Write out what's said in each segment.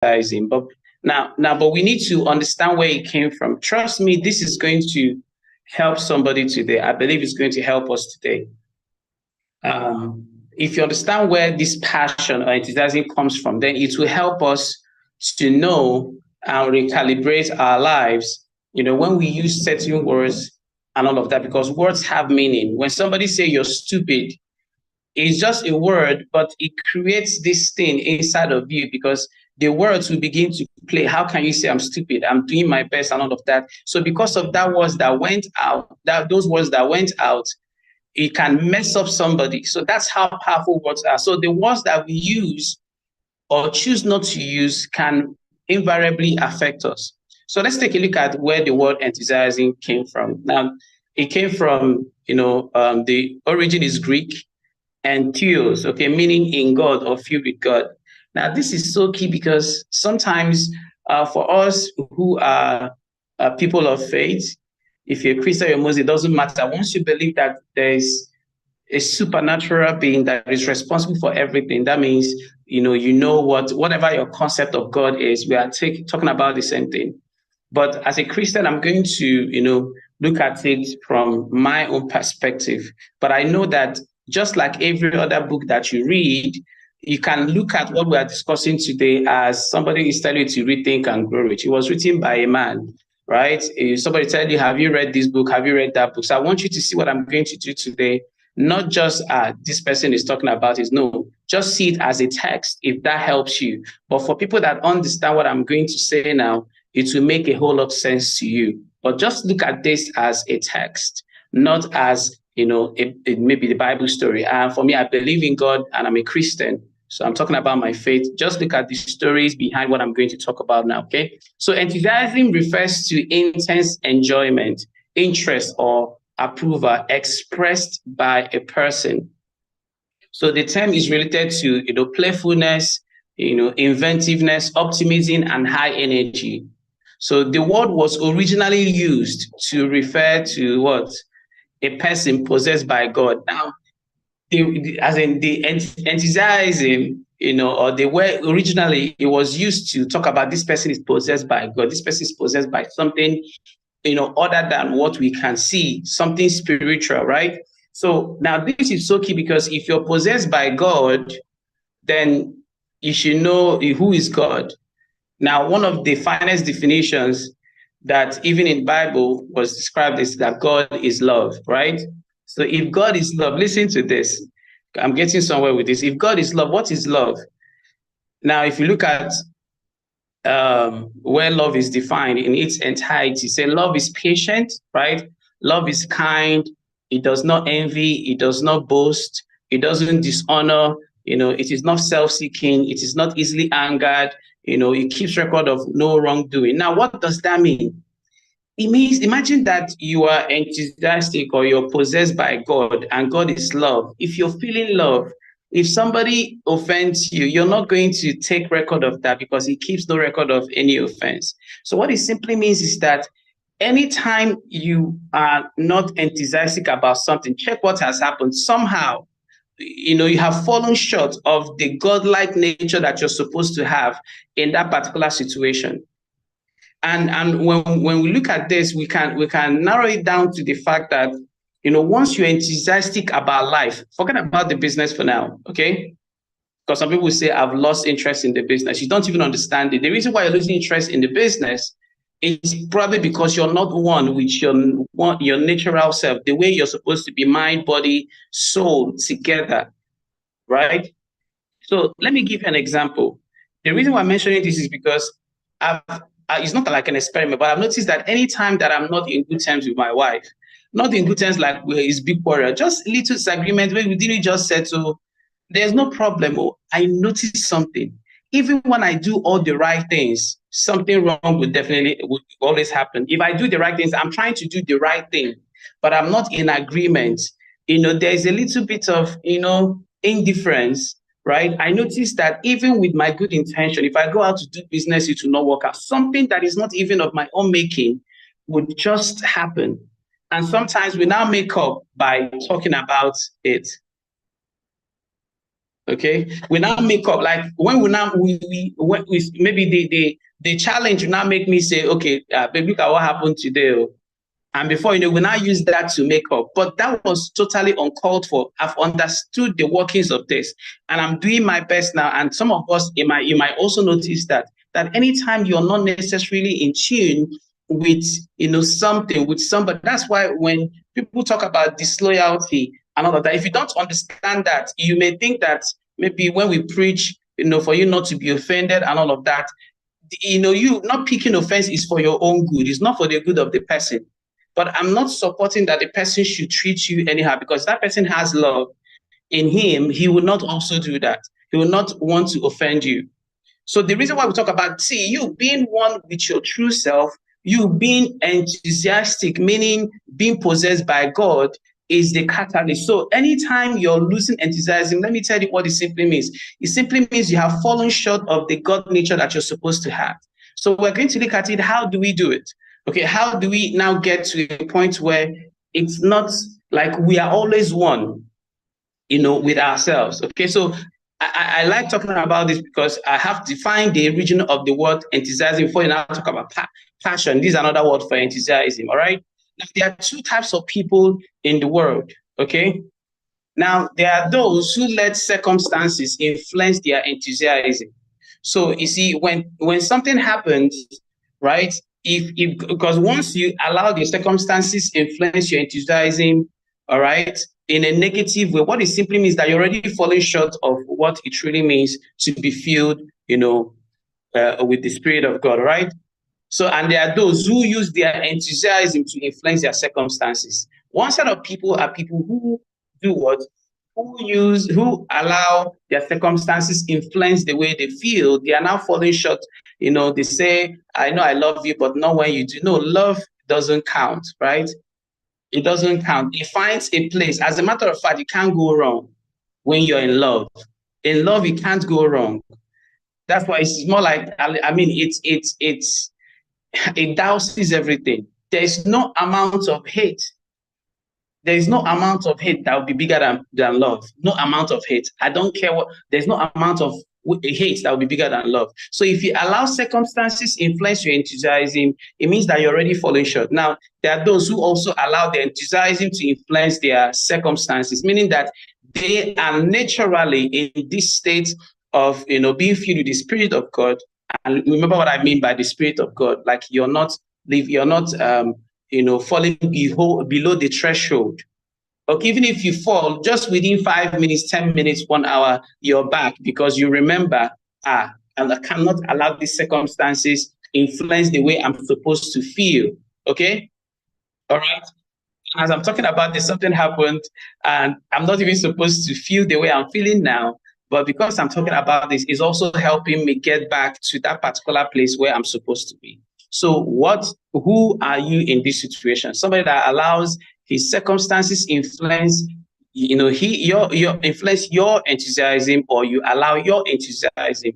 anti-Judaism. But but we need to understand where it came from. Trust me, this is going to help somebody today. I believe it's going to help us today. If you understand where this passion or enthusiasm comes from, then it will help us to know and recalibrate our lives, when we use certain words and all of that, because words have meaning. When somebody say you're stupid, it's just a word, but it creates this thing inside of you because the words will begin to play. How can you say I'm stupid? I'm doing my best and all of that. So because of that words that went out, those words that went out, it can mess up somebody. So that's how powerful words are. So the words that we use or choose not to use can invariably affect us. So let's take a look at where the word enthusiasm came from. Now, it came from, the origin is Greek, and theos, okay, meaning in God or filled with God. Now, this is so key because sometimes for us who are people of faith, if you're a Christian or Muslim, it doesn't matter. Once you believe that there is a supernatural being that is responsible for everything, that means, whatever your concept of God is, we are talking about the same thing. But as a Christian, I'm going to, look at it from my own perspective. But I know that just like every other book that you read, you can look at what we are discussing today as somebody is telling you to read, think, and grow rich. It was written by a man, right? If somebody tell you, have you read this book? Have you read that book? So I want you to see what I'm going to do today. Not just this person is talking about it. No, just see it as a text if that helps you. But for people that understand what I'm going to say now, it will make a whole lot of sense to you. But just look at this as a text, not as, it may be the Bible story. And for me, I believe in God and I'm a Christian. So I'm talking about my faith. Just look at the stories behind what I'm going to talk about now, okay? So enthusiasm refers to intense enjoyment, interest, or approval expressed by a person. So the term is related to, playfulness, inventiveness, optimism, and high energy. So the word was originally used to refer to what? A person possessed by God. Now, as in the enthusiasm, or the way originally it was used to talk about this person is possessed by God. This person is possessed by something, other than what we can see, something spiritual, right? So now this is so key because if you're possessed by God, then you should know who is God. Now, one of the finest definitions that even in Bible was described is that God is love, right? So if God is love, listen to this. I'm getting somewhere with this. If God is love, what is love? Now, if you look at where love is defined in its entirety, say love is patient, right? Love is kind. It does not envy. It does not boast. It doesn't dishonor. It is not self-seeking. It is not easily angered. It keeps record of no wrongdoing. Now, what does that mean? It means, imagine that you are enthusiastic or you're possessed by God and God is love. If you're feeling love, if somebody offends you, you're not going to take record of that because he keeps no record of any offense. So what it simply means is that anytime you are not enthusiastic about something, check what has happened. Somehow, you have fallen short of the godlike nature that you're supposed to have in that particular situation. And when we look at this, we can narrow it down to the fact that, once you're enthusiastic about life, forget about the business for now, okay? Because some people say, I've lost interest in the business. You don't even understand it. The reason why you're losing interest in the business is probably because you're not one with your natural self, the way you're supposed to be, mind, body, soul together, right? So let me give you an example. The reason why I'm mentioning this is because it's not like an experiment, but I've noticed that anytime that I'm not in good terms with my wife, not in good terms like it's big quarrel, just little disagreement where we didn't just settle, there's no problem. I notice something. Even when I do all the right things, something wrong would always happen. If I do the right things, I'm trying to do the right thing, but I'm not in agreement. There's a little bit of, indifference, right? I noticed that even with my good intention, if I go out to do business, it will not work out. Something that is not even of my own making would just happen. And sometimes we now make up by talking about it. Okay, we now make up, like when we maybe the challenge will now make me say, okay, baby, look at what happened today. Oh. And before you know, we now use that to make up. But that was totally uncalled for. I've understood the workings of this, and I'm doing my best now. And some of us, you might also notice that anytime you're not necessarily in tune with something, with somebody, that's why when people talk about disloyalty and all of that, if you don't understand that, you may think that maybe when we preach, for you not to be offended and all of that, you not picking offense is for your own good. It's not for the good of the person. But I'm not supporting that the person should treat you anyhow, because that person has love in him. He will not also do that. He will not want to offend you. So the reason why we talk about, you being one with your true self, you being enthusiastic, meaning being possessed by God, is the catalyst. So anytime you're losing enthusiasm, let me tell you what it simply means. It simply means you have fallen short of the God nature that you're supposed to have. So we're going to look at it. How do we do it? Okay, how do we now get to a point where it's not like we are always one, with ourselves? Okay, so I like talking about this because I have defined the origin of the word enthusiasm before you now talk about passion. This is another word for enthusiasm, all right? Now, there are two types of people in the world, okay? Now, there are those who let circumstances influence their enthusiasm. So, you see, when something happens, right, because once you allow the circumstances influence your enthusiasm, all right, in a negative way, what it simply means that you're already falling short of what it really means to be filled, with the Spirit of God, right? So, and there are those who use their enthusiasm to influence their circumstances. One set of people are people who do what? Who allow their circumstances influence the way they feel. They are now falling short. They say, I know I love you, but not when you do. No, love doesn't count, right? It doesn't count. It finds a place. As a matter of fact, you can't go wrong when you're in love. In love, you can't go wrong. That's why it's more like, it douses everything. There is no amount of hate. There is no amount of hate that will be bigger than love. No amount of hate. I don't care what. There's no amount of hate that will be bigger than love. So if you allow circumstances influence your enthusiasm, it means that you're already falling short. Now, there are those who also allow their enthusiasm to influence their circumstances, meaning that they are naturally in this state of being filled with the Spirit of God. And remember what I mean by the Spirit of God. Like you're not falling below the threshold. Okay, even if you fall, just within 5 minutes, 10 minutes, 1 hour, you're back because you remember, and I cannot allow these circumstances influence the way I'm supposed to feel. Okay? All right? As I'm talking about this, something happened, and I'm not even supposed to feel the way I'm feeling now. But because I'm talking about this, it's also helping me get back to that particular place where I'm supposed to be. So who are you in this situation? Somebody that allows his circumstances influence, your influence your enthusiasm, or you allow your enthusiasm,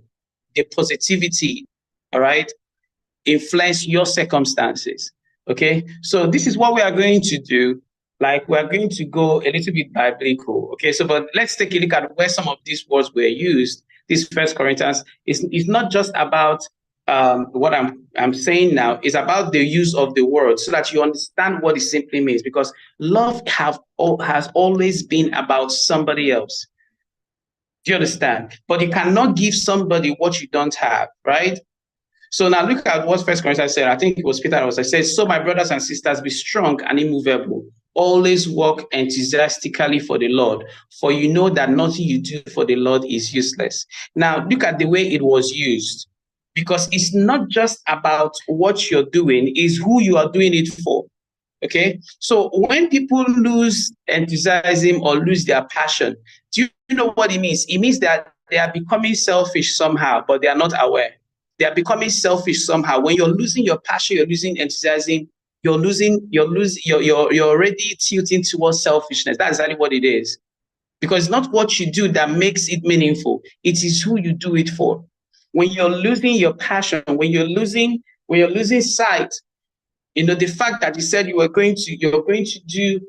the positivity, all right, influence your circumstances. Okay, so this is what we are going to do. Like we're going to go a little bit biblical. Okay, so but let's take a look at where some of these words were used. This First Corinthians is not just about what I'm saying now. Is about the use of the word so that you understand what it simply means. Because love has always been about somebody else. Do you understand? But you cannot give somebody what you don't have, right? So now look at what First Corinthians said. I think it was Peter that said, so my brothers and sisters, be strong and immovable. Always work enthusiastically for the Lord, for you know that nothing you do for the Lord is useless. Now look at the way it was used, because it's not just about what you're doing, it's who you are doing it for. Okay, so when people lose enthusiasm or lose their passion, do you know what it means? It means that they are becoming selfish somehow, but they are not aware. They are becoming selfish somehow. When you're losing your passion, you're losing enthusiasm, you're already tilting towards selfishness. That's exactly what it is. Because it's not what you do that makes it meaningful. It is who you do it for. When you're losing your passion, when you're losing sight, the fact that you said you're going to do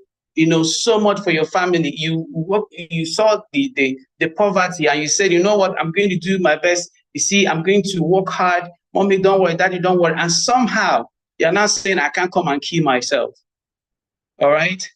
so much for your family. You saw the poverty, and you said, you know what, I'm going to do my best. You see, I'm going to work hard. Mommy, don't worry. Daddy, don't worry. And somehow you're not saying, I can't come and kill myself. All right.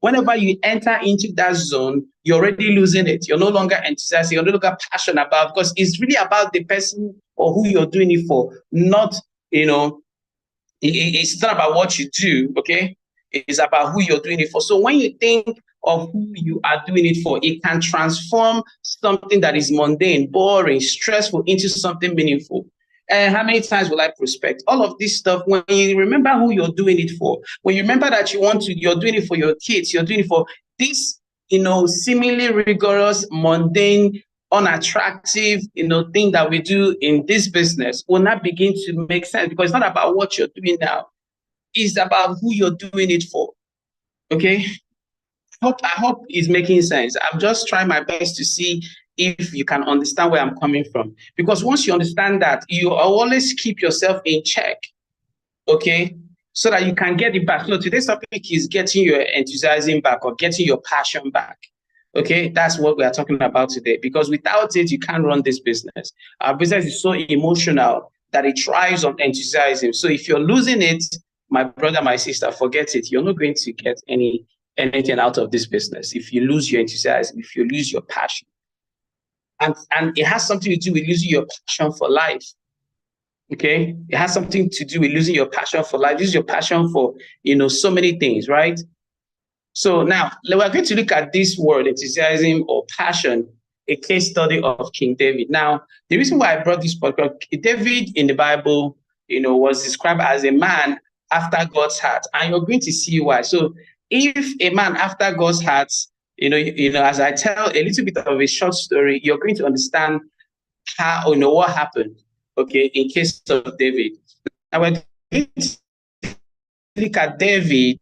Whenever you enter into that zone, you're already losing it. You're no longer enthusiastic. You're no longer passionate about, because it's really about the person or who you're doing it for, not, it's not about what you do, okay? It's about who you're doing it for. So when you think of who you are doing it for, it can transform something that is mundane, boring, stressful into something meaningful. And how many times will I prospect? All of this stuff, when you remember who you're doing it for, when you remember that you're doing it for your kids, you're doing it for this, seemingly rigorous, mundane, unattractive, thing that we do in this business will not begin to make sense, because it's not about what you're doing now. It's about who you're doing it for. Okay? I hope it's making sense. I'm just trying my best to see if you can understand where I'm coming from. Because once you understand that, you always keep yourself in check. Okay? So that you can get it back. So today's topic is getting your enthusiasm back, or getting your passion back. Okay, that's what we are talking about today, because without it, you can't run this business. Our business is so emotional that it thrives on enthusiasm. So if you're losing it, my brother, my sister, forget it. You're not going to get anything out of this business if you lose your enthusiasm, if you lose your passion. And it has something to do with losing your passion for life. Okay, it has something to do with losing your passion for life, losing your passion for, so many things, right? So now we're going to look at this word, enthusiasm or passion, a case study of King David. Now, the reason why I brought this podcast, David in the Bible, was described as a man after God's heart, and you're going to see why. So if a man after God's heart, as I tell a little bit of a short story, you're going to understand how, what happened, okay, in case of David. Now we're going to look at David,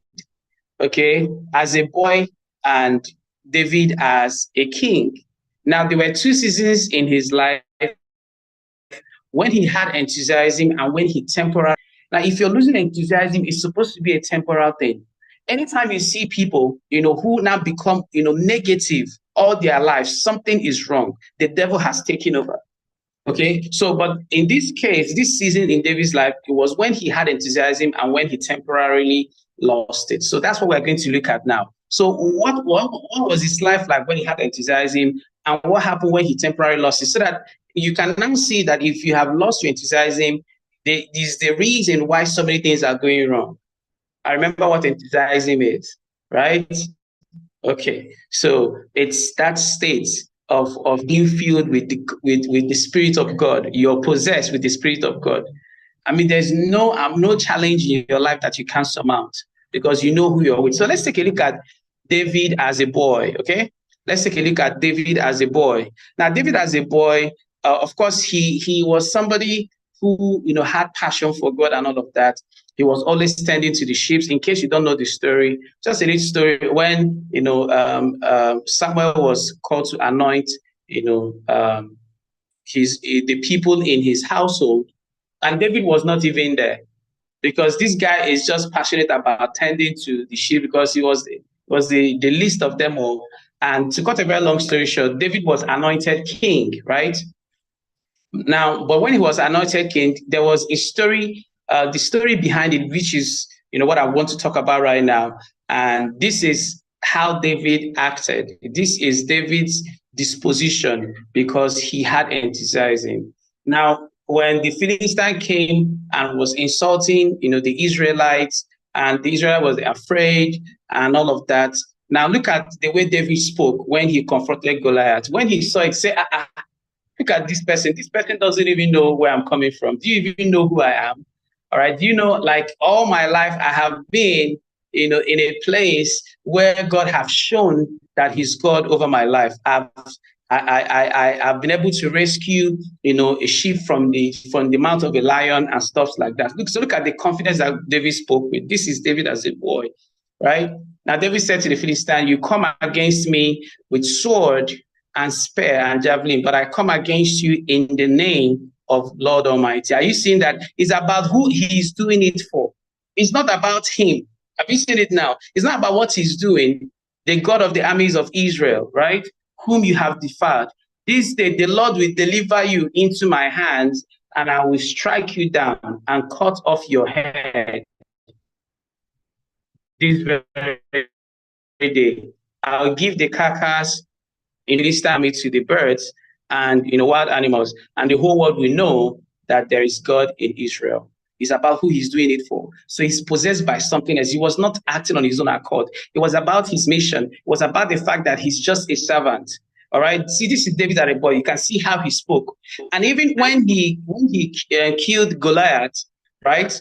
okay, as a boy, and David as a king. Now, there were two seasons in his life, when he had enthusiasm and when he temporarily. Now, if you're losing enthusiasm, it's supposed to be a temporal thing. Anytime you see people, who now become, negative all their lives, something is wrong. The devil has taken over. Okay, so, but in this case, this season in David's life, it was when he had enthusiasm and when he temporarily lost it. So that's what we're going to look at now. So what was his life like when he had enthusiasm, and what happened when he temporarily lost it? So that you can now see that if you have lost your enthusiasm, this is the reason why so many things are going wrong. I remember what enthusiasm is, right? Okay, so it's that state of being filled with the Spirit of God. You're possessed with the Spirit of God. I mean, there's no challenge in your life that you can't surmount, because you know who you're with. So let's take a look at David as a boy, okay? Let's take a look at David as a boy. Now, David as a boy, of course, he was somebody who, had passion for God and all of that. He was always tending to the sheep. In case you don't know the story, just a little story. When, Samuel was called to anoint, the people in his household, and David was not even there, because this guy is just passionate about tending to the sheep, because he was the least of them all. And to cut a very long story short, David was anointed king, right? Now, but when he was anointed king, there was a story, the story behind it, which is, what I want to talk about right now. And this is how David acted. This is David's disposition, because he had enthusiasm. Now, when the Philistine came and was insulting, the Israelites, and the Israel was afraid and all of that. Now, look at the way David spoke when he confronted Goliath. When he saw it, say, look at this person. This person doesn't even know where I'm coming from. Do you even know who I am? All right. Do you know, like, all my life I have been, in a place where God has shown that He's God over my life. I've been able to rescue, a sheep from the mouth of a lion and stuff like that. Look at the confidence that David spoke with. This is David as a boy, right? Now, David said to the Philistine, you come against me with sword and spear and javelin, but I come against you in the name of Lord Almighty. Are you seeing that? It's about who he is doing it for. It's not about him. Have you seen it now? It's not about what he's doing. The God of the armies of Israel, right? Whom you have defied. This day the Lord will deliver you into my hands, and I will strike you down and cut off your head this very day. I'll give the carcass in this army to the birds and wild animals, and the whole world will know that there is God in Israel. It's about who he's doing it for. So he's possessed by something else. He was not acting on his own accord. It was about his mission. It was about the fact that he's just a servant. All right. See, this is David at a boy. You can see how he spoke. And even when he killed Goliath, right?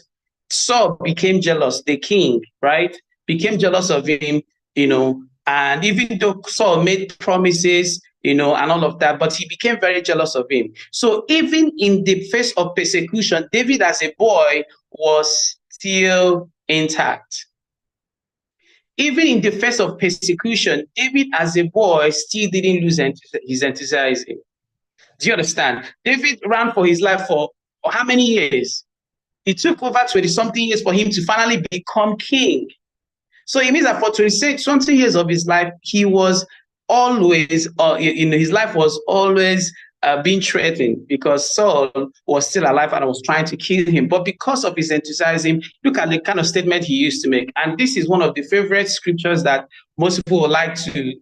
Saul became jealous. The king, right, became jealous of him. And even though Saul made promises, and all of that, but he became very jealous of him. So even in the face of persecution, David as a boy was still intact. Even in the face of persecution, David as a boy still didn't lose his enthusiasm. Do you understand? David ran for his life for how many years? It took over 20-something years for him to finally become king. So it means that for 26-something years of his life, he was always, his life was always being threatened because Saul was still alive and was trying to kill him. But because of his enthusiasm, look at the kind of statement he used to make. And this is one of the favorite scriptures that most people would like to,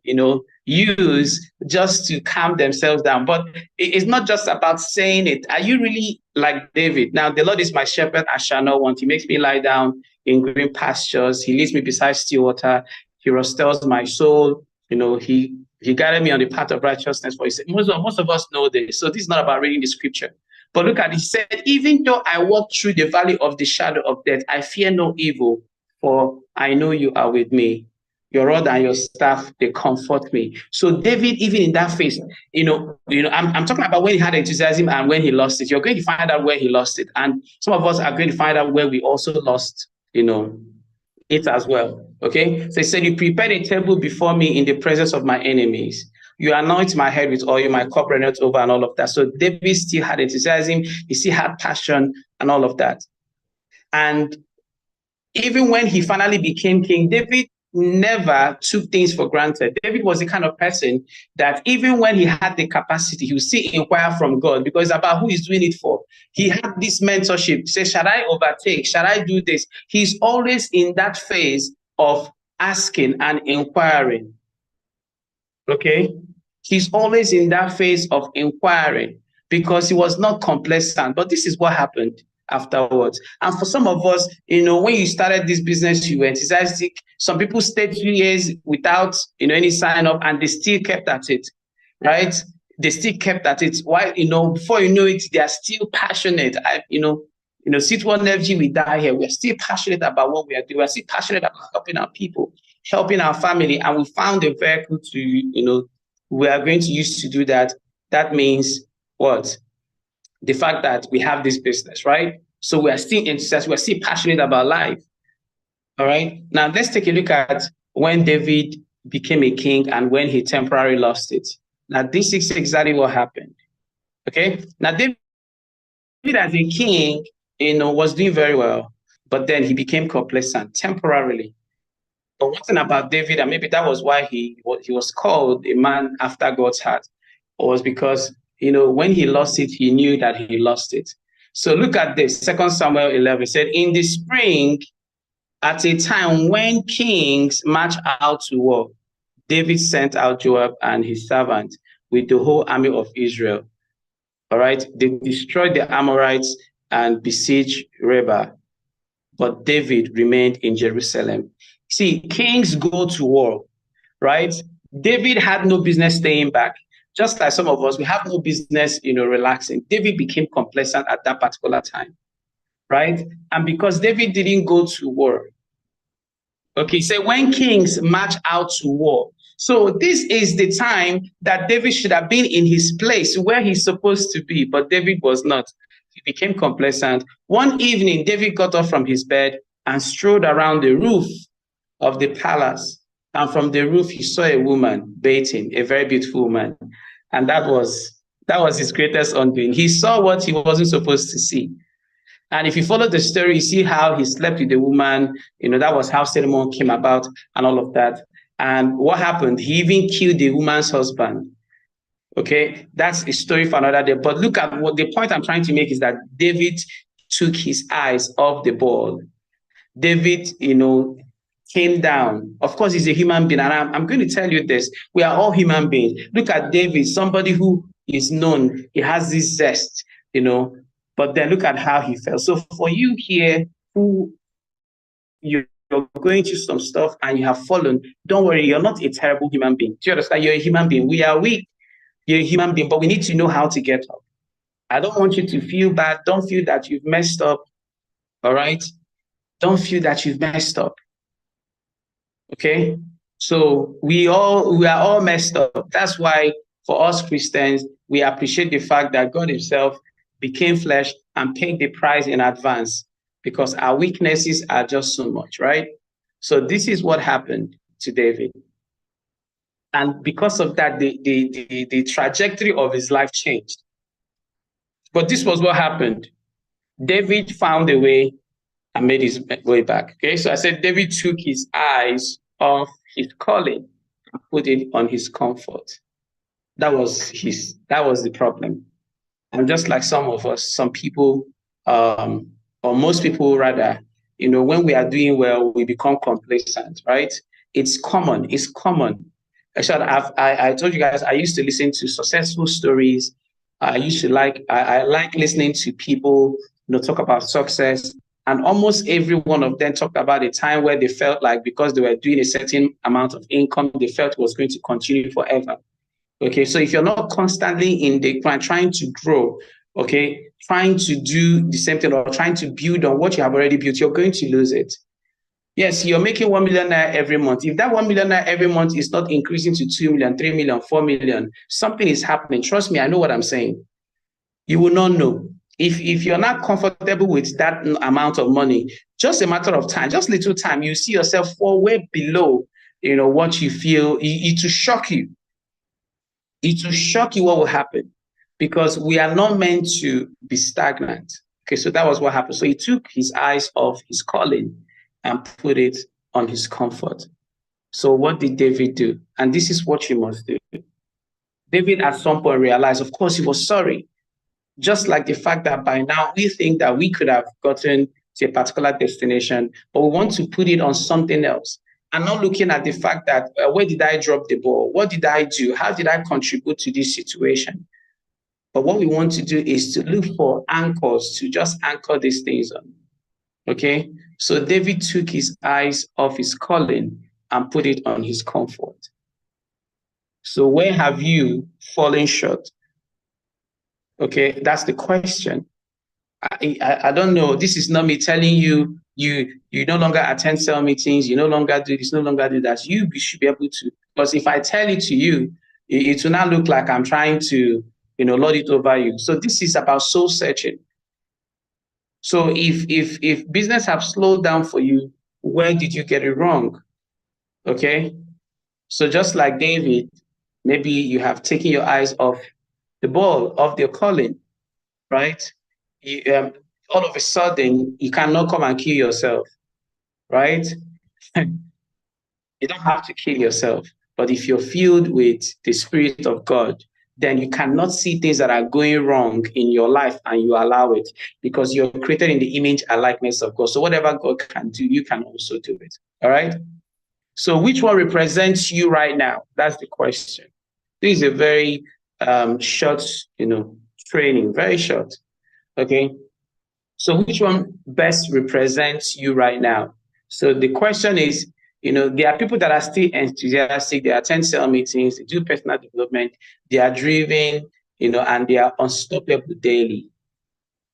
use just to calm themselves down. But it's not just about saying it. Are you really like David? Now, the Lord is my shepherd, I shall not want. He makes me lie down in green pastures. He leads me beside still water. He restores my soul. He guided me on the path of righteousness for his sake. Most of us know this. So this is not about reading the scripture. But look at it. He said, even though I walk through the valley of the shadow of death, I fear no evil, for I know you are with me. Your rod and your staff, they comfort me. So David, even in that phase, I'm talking about when he had enthusiasm and when he lost it. You're going to find out where he lost it. And some of us are going to find out where we also lost, it as well. Okay. So he said, you prepared a table before me in the presence of my enemies. You anoint my head with oil, my cup runneth over, and all of that. So David still had enthusiasm, he still had passion and all of that. And even when he finally became king, David never took things for granted. David was the kind of person that even when he had the capacity, he would still inquire from God, because it's about who he's doing it for. He had this mentorship. Say, shall I overtake? Shall I do this? He's always in that phase of asking and inquiring. Okay? He's always in that phase of inquiring because he was not complacent. But this is what happened afterwards. And for some of us, when you started this business, you were enthusiastic. Some people stayed 2 years without, any sign up, and they still kept at it, right? They still kept at it. Why, before you know it, they are still passionate. Sit1 FG, we die here. We're still passionate about what we are doing. We're still passionate about helping our people, helping our family. And we found a vehicle to, we are going to use to do that. That means what? The fact that we have this business, right? So we are still enthusiastic, we're still passionate about life. All right. Now let's take a look at when David became a king and when he temporarily lost it. Now this is exactly what happened. Okay. Now David as a king, was doing very well, but then he became complacent temporarily. But one thing about David, and maybe that was why he was called a man after God's heart, was because when he lost it, he knew that he lost it. So look at this, 2 Samuel 11 said, in the spring, at a time when kings march out to war, David sent out Joab and his servant with the whole army of Israel. All right, they destroyed the Amorites and besieged Reba, but David remained in Jerusalem. See, kings go to war, right? David had no business staying back. Just like some of us, we have no business, relaxing. David became complacent at that particular time, right? And because David didn't go to war. Okay, so when kings march out to war. So this is the time that David should have been in his place where he's supposed to be, but David was not. He became complacent. One evening, David got up from his bed and strode around the roof of the palace. And from the roof, he saw a woman bathing, a very beautiful woman. And that was his greatest undoing. He saw what he wasn't supposed to see. And if you follow the story, you see how he slept with the woman. That was how Solomon came about and all of that. And what happened? He even killed the woman's husband. Okay, that's a story for another day. But look at what the point I'm trying to make is that David took his eyes off the ball. David, came down. Of course, he's a human being. And I'm going to tell you this. We are all human beings. Look at David, somebody who is known. He has this zest, but then look at how he felt. So for you here who you're going through some stuff and you have fallen, don't worry, you're not a terrible human being. Do you understand? You're a human being. We are weak. You're a human being, but we need to know how to get up. I don't want you to feel bad. Don't feel that you've messed up. All right? Don't feel that you've messed up. Okay? So we are all messed up. That's why for us Christians, we appreciate the fact that God himself became flesh and paid the price in advance, because our weaknesses are just so much, right? So this is what happened to David. And because of that, the trajectory of his life changed. But this was what happened. David found a way and made his way back. Okay, so I said David took his eyes off his calling and put it on his comfort. That was the problem. And just like some of us, some people, or most people rather, when we are doing well, we become complacent, right? It's common. Actually, I told you guys, I used to listen to successful stories. I like listening to people, talk about success. And almost every one of them talked about a time where they felt like because they were doing a certain amount of income, they felt it was going to continue forever. Okay, so if you're not constantly in the plan, trying to grow, okay, trying to do the same thing or trying to build on what you have already built, you're going to lose it. Yes, you're making 1 million naira every month. If that 1 million naira every month is not increasing to 2 million, 3 million, 4 million, something is happening. Trust me, I know what I'm saying. You will not know. If you're not comfortable with that amount of money, just a matter of time, just little time, you see yourself fall way below, what you feel. It will shock you. It will shock you what will happen, because we are not meant to be stagnant. Okay, so that was what happened. So he took his eyes off his calling and put it on his comfort. So what did David do? And this is what you must do. David at some point realized, of course, he was sorry. Just like the fact that by now we think that we could have gotten to a particular destination, but we want to put it on something else. And not looking at the fact that where did I drop the ball? What did I do? How did I contribute to this situation? But what we want to do is to look for anchors to just anchor these things on. Okay? So David took his eyes off his calling and put it on his comfort. So where have you fallen short? Okay, that's the question. I don't know. This is not me telling you you no longer attend cell meetings, you no longer do this, no longer do that. You should be able to. Because if I tell it to you, it will not look like I'm trying to, lord it over you. So this is about soul searching. So if business have slowed down for you, where did you get it wrong? Okay. So just like David, maybe you have taken your eyes off the ball, off their calling, right? All of a sudden, you cannot come and kill yourself, right? You don't have to kill yourself. But if you're filled with the Spirit of God, then you cannot see things that are going wrong in your life and you allow it, because you're created in the image and likeness of God. So whatever God can do, you can also do it. All right? So which one represents you right now? That's the question. This is a very short, training, very short. Okay. So which one best represents you right now? So the question is, there are people that are still enthusiastic, they attend cell meetings, they do personal development, they are driven, and they are unstoppable daily.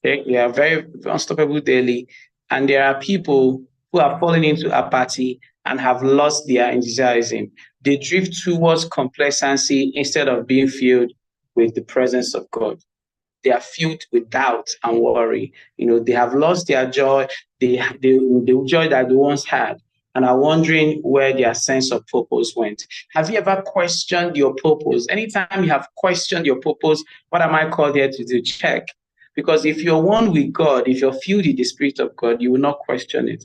Okay, they are very unstoppable daily. And there are people who are falling into apathy and have lost their enthusiasm. They drift towards complacency instead of being filled with the presence of God. They are filled with doubt and worry. They have lost their joy, the joy that they once had, and are wondering where their sense of purpose went. Have you ever questioned your purpose? Anytime you have questioned your purpose, what am I called here to do? Check. Because if you're one with God, if you're filled with the Spirit of God, you will not question it.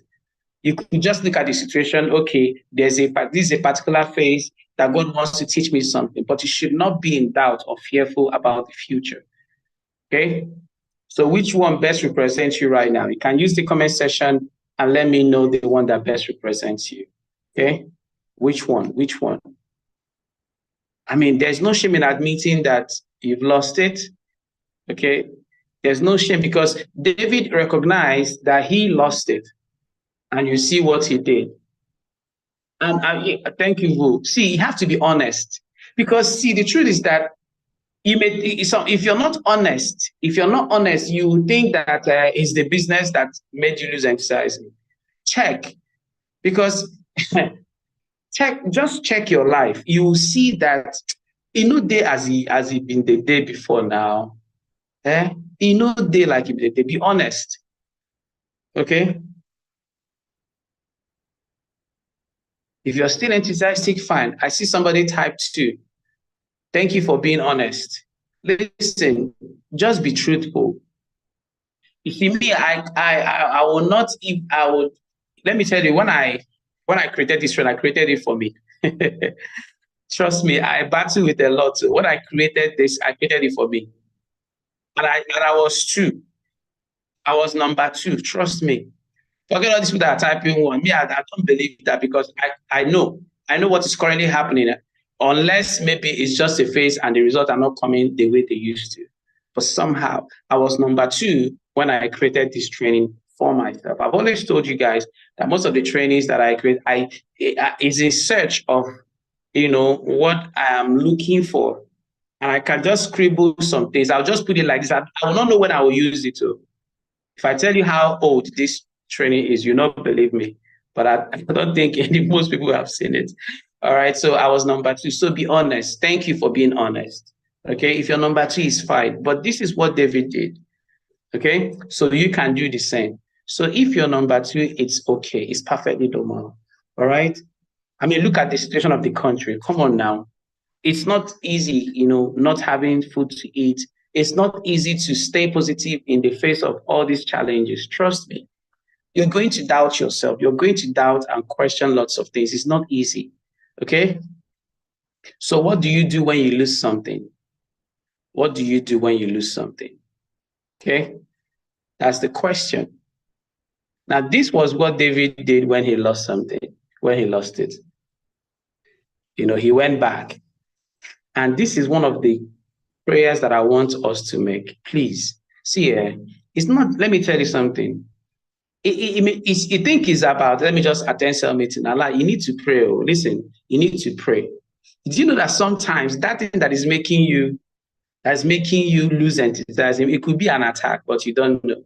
You could just look at the situation. Okay, this is a particular phase that God wants to teach me something, but you should not be in doubt or fearful about the future. Okay, so which one best represents you right now? You can use the comment section and let me know the one that best represents you. Okay, which one? Which one? I mean, there's no shame in admitting that you've lost it. Okay, there's no shame because David recognized that he lost it, and you see what he did. And thank you, Vu. See, you have to be honest because see, the truth is that if you're not honest, you think that it's the business that made you lose enthusiasm. Check, because just check your life. You will see that day as he been the day before now. Day like he been the day. Be honest. Okay. If you're still enthusiastic, fine. I see somebody type 2. Thank you for being honest. Listen, just be truthful. You see, me, I will not. If I would, let me tell you, when I created this trend, I created it for me. Trust me, I battle with a lot. When I created this, I created it for me, and I was 2. I was number 2. Trust me. Forget all these people that are typing 1. Me, I don't believe that because I know what is currently happening. Unless maybe it's just a phase and the results are not coming the way they used to. But somehow I was number 2 when I created this training for myself. I've always told you guys that most of the trainings that I create, is a search of, what I am looking for. And I can just scribble some things. I'll just put it like this. I will not know when I will use it to. If I tell you how old this training is, you not believe me. But I don't think most people have seen it. All right, so I was number 2. So be honest. Thank you for being honest. Okay, if you're number 2, it's fine. But this is what David did. Okay, so you can do the same. So if you're number 2, it's okay. It's perfectly normal. All right. I mean, look at the situation of the country. Come on now. It's not easy, not having food to eat. It's not easy to stay positive in the face of all these challenges. Trust me. You're going to doubt yourself. You're going to doubt and question lots of things. It's not easy. Okay. So what do you do when you lose something? What do you do when you lose something? Okay. That's the question. Now, this was what David did when he lost something, when he lost it. He went back. And this is one of the prayers that I want us to make. Please see, it's not, let me tell you something. You think it's about, let me just attend cell meeting. Allah, you need to pray. Listen, you need to pray. Do you know that sometimes that thing that is making you lose enthusiasm, it could be an attack, but you don't know.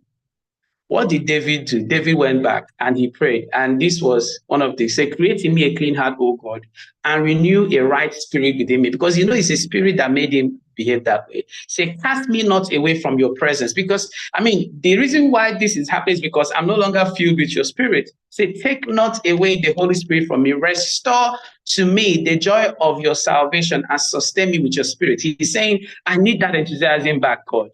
What did David do? David went back and he prayed. And this was one of the, say, create in me a clean heart, O God, and renew a right spirit within me. Because it's a spirit that made him behave that way. Say, cast me not away from your presence. Because, the reason why this is happening is because I'm no longer filled with your spirit. Say, take not away the Holy Spirit from me. Restore to me the joy of your salvation and sustain me with your spirit. He's saying, I need that enthusiasm back, God.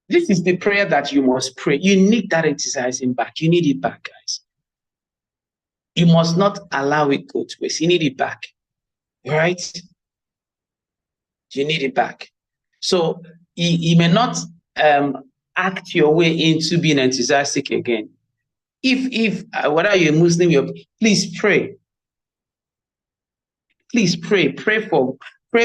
This is the prayer that you must pray. You need that enthusiasm back. You need it back, guys. You must not allow it go to waste. You need it back. Right? You need it back. So you may not act your way into being enthusiastic again. If whether you're Muslim, please pray. Please pray. Pray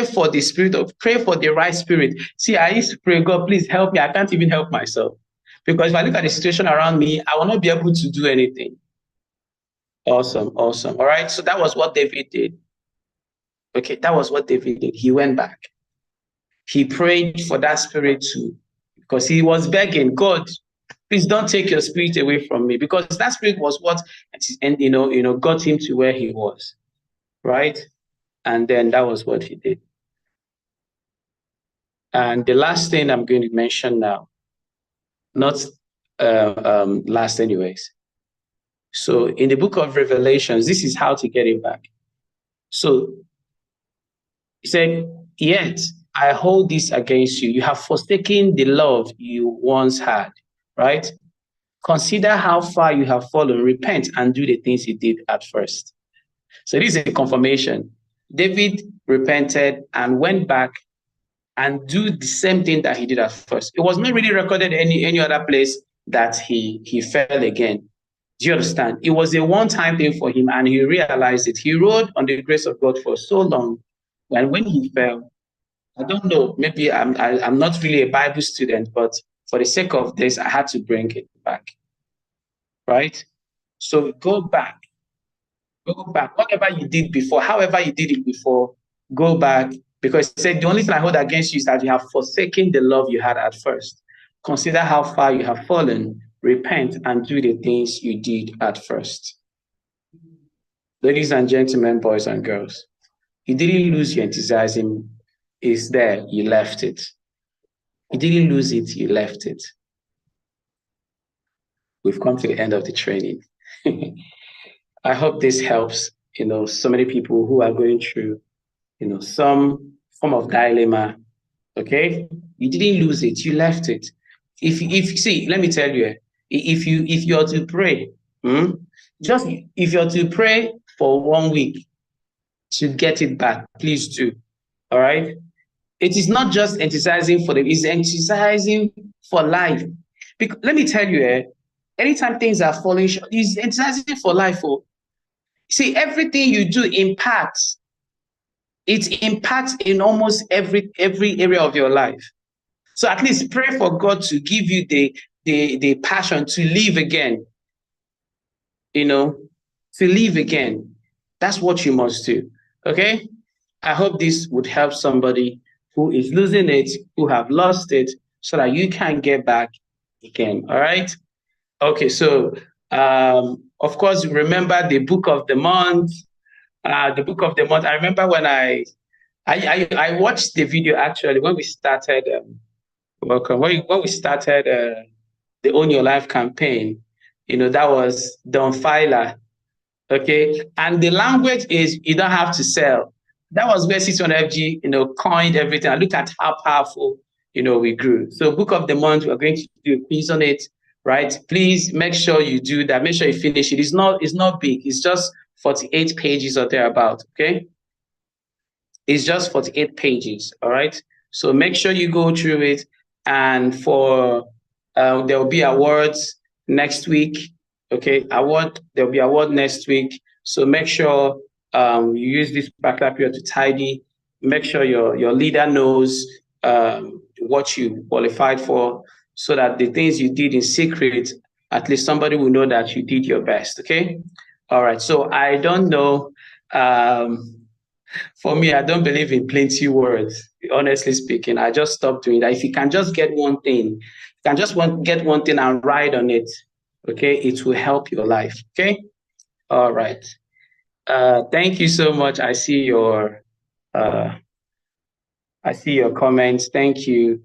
for the spirit pray for the right spirit. See, I used to pray, God, please help me. I can't even help myself. Because if I look at the situation around me, I will not be able to do anything. Awesome. All right. So that was what David did. Okay, that was what David did. He went back. He prayed for that spirit too. Because he was begging, God, please don't take your spirit away from me. Because that spirit was what got him to where he was. Right? And then that was what he did. And the last thing I'm going to mention now, not last anyways. So in the book of Revelations, this is how to get it back. So he said, yet I hold this against you. You have forsaken the love you once had, right? Consider how far you have fallen. Repent and do the things you did at first. So this is a confirmation. David repented and went back and do the same thing that he did at first. It was not really recorded any other place that he fell again. Do you understand? It was a one-time thing for him, and he realized it. He rode on the grace of God for so long, and when he fell, I don't know, maybe I'm not really a Bible student, but for the sake of this, I had to bring it back, right? So go back, whatever you did before, however you did it before, go back, because he said, the only thing I hold against you is that you have forsaken the love you had at first. Consider how far you have fallen, repent, and do the things you did at first. Ladies and gentlemen, boys and girls, you didn't lose your enthusiasm. It's there, you left it. You didn't lose it, you left it. We've come to the end of the training. I hope this helps, so many people who are going through, some form of dilemma, okay? You didn't lose it, you left it. If see, let me tell you, if you're to pray, just if you're to pray for 1 week to get it back, please do, all right? It is not just emphasizing for them, it's emphasizing for life. Because let me tell you, anytime things are falling short, it's emphasizing for life. Oh. See, everything you do impacts. It impacts in almost every area of your life. So at least pray for God to give you the passion to live again. To live again. That's what you must do. Okay? I hope this would help somebody who is losing it, who have lost it, so that you can get back again. All right? Okay, so of course, remember the book of the month. The book of the month. I remember when I watched the video actually when we started. Welcome. When we started the Own Your Life campaign, that was Don Filer. Okay, and the language is you don't have to sell. That was where 600FG, coined everything. And look at how powerful, we grew. So book of the month, we're going to do a quiz on it, right? Please make sure you do that. Make sure you finish it. It's not big. It's just 48 pages or thereabout, okay? It's just 48 pages, all right? So make sure you go through it. And for, there will be awards next week, okay? There'll be award next week. So make sure you use this particular period to tidy. Make sure your leader knows what you qualified for, so that the things you did in secret, at least somebody will know that you did your best, okay? All right, so I don't know. For me, I don't believe in plenty words, honestly speaking. I just stopped doing that. If you can just get one thing, get one thing and ride on it, okay? It will help your life, okay? All right. Thank you so much. I see your comments. Thank you.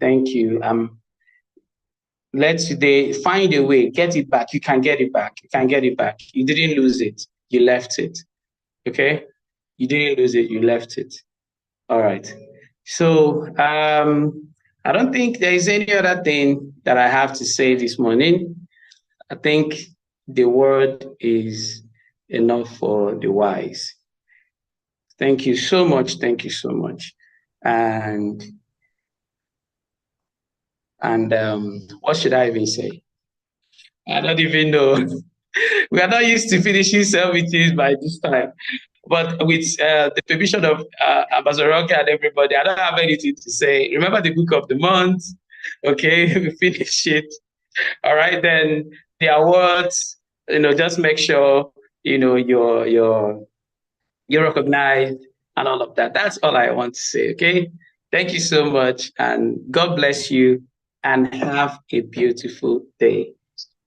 Let's today find a way, get it back. You can get it back. You didn't lose it. You left it. Okay? You didn't lose it. You left it. All right. So I don't think there is any other thing that I have to say this morning. I think the word is enough for the wise. Thank you so much. And what should I even say? I don't even know. We are not used to finishing services by this time. But with the permission of Ambassador Rocky and everybody, I don't have anything to say. Remember the book of the month. Okay, we finish it. All right, then the awards, just make sure, you're recognized and all of that. That's all I want to say, okay? Thank you so much, and God bless you, and have a beautiful day.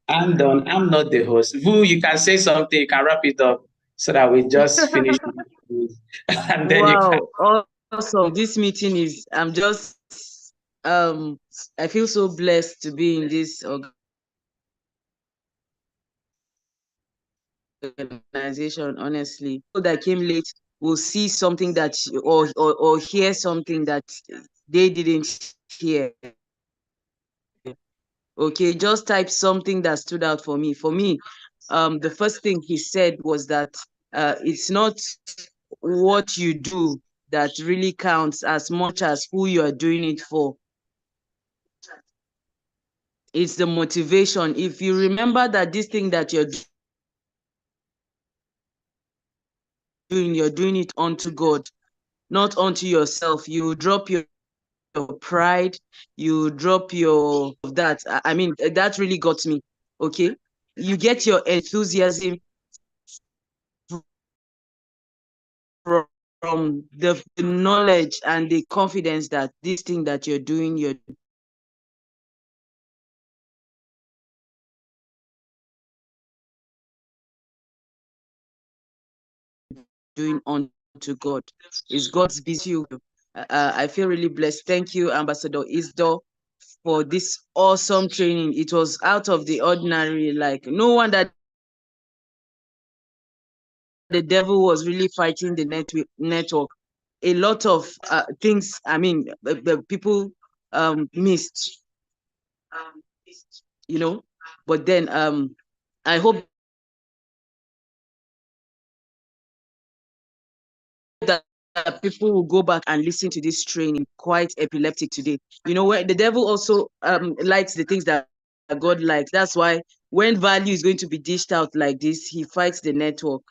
I'm done. I'm not the host. Vu, you can say something. You can wrap it up so that we just finish. And then wow, you can... Awesome. This meeting is, I feel so blessed to be in this organization, honestly. People that came late will see something that, or hear something that they didn't hear. Okay, just type something that stood out for me. For me, the first thing he said was that it's not what you do that really counts as much as who you are doing it for. It's the motivation. If you remember that this thing that you're doing it unto God, not unto yourself. You drop your pride, you drop your that. I mean, that really got me. Okay, you get your enthusiasm from the knowledge and the confidence that this thing that you're doing unto God. It's God's busy. I feel really blessed. Thank you, Ambassador Isdore, for this awesome training. It was out of the ordinary. Like, no wonder the devil was really fighting the network. A lot of things, I mean, the people missed, you know. But then I hope that people will go back and listen to this training. Quite epileptic today. You know, where the devil also likes the things that God likes. That's why when value is going to be dished out like this, he fights the network.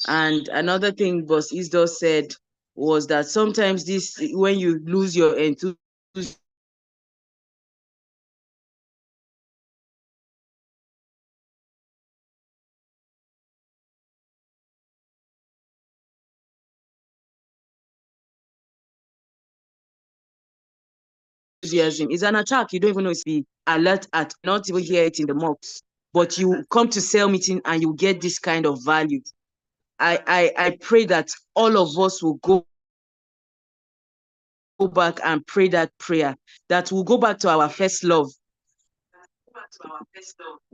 And another thing Boss Isdor said was that sometimes this, when you lose your enthusiasm is an attack. You don't even know it's be alert at, not even hear it in the mocks, but you come to cell meeting and you get this kind of value. I pray that all of us will go back and pray that prayer, that we'll go back to our first love.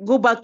Go back